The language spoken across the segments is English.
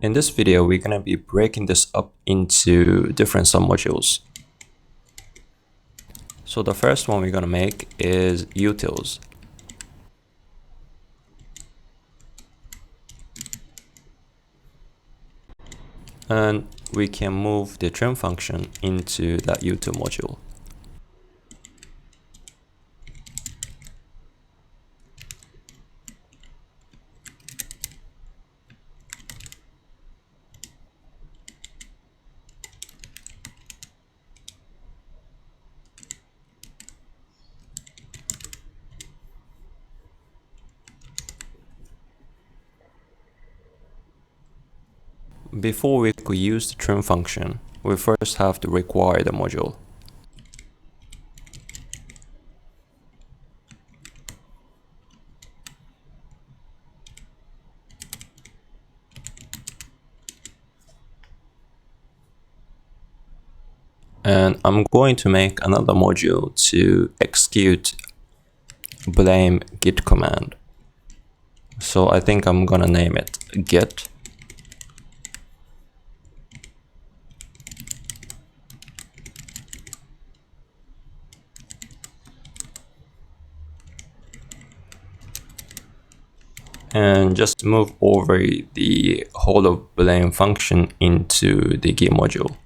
In this video, we're going to be breaking this up into different submodules. So the first one we're going to make is utils. And we can move the trim function into that util module. Before we could use the trim function, we first have to require the module. And I'm going to make another module to execute blame git command. So I think I'm gonna name it git. And just move over the whole of blame function into the git module.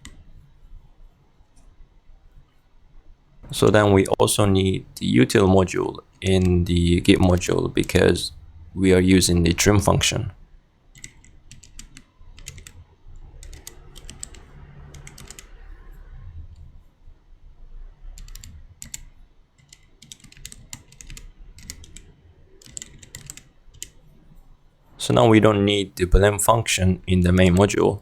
So then we also need the util module in the git module because we are using the trim function. So now we don't need the blame function in the main module.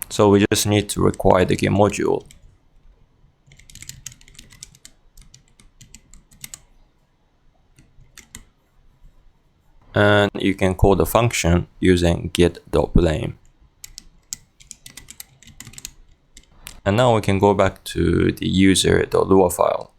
So we just need to require the git module. And you can call the function using git.blame. And now we can go back to the user.lua file.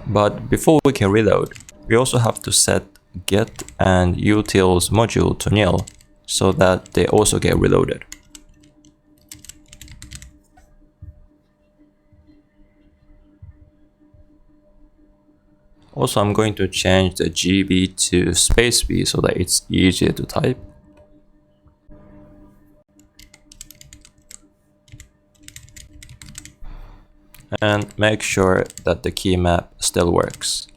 But before we can reload, we also have to set git and utils module to nil so that they also get reloaded. Also, I'm going to change the GB to space B so that it's easier to type. And make sure that the key map still works.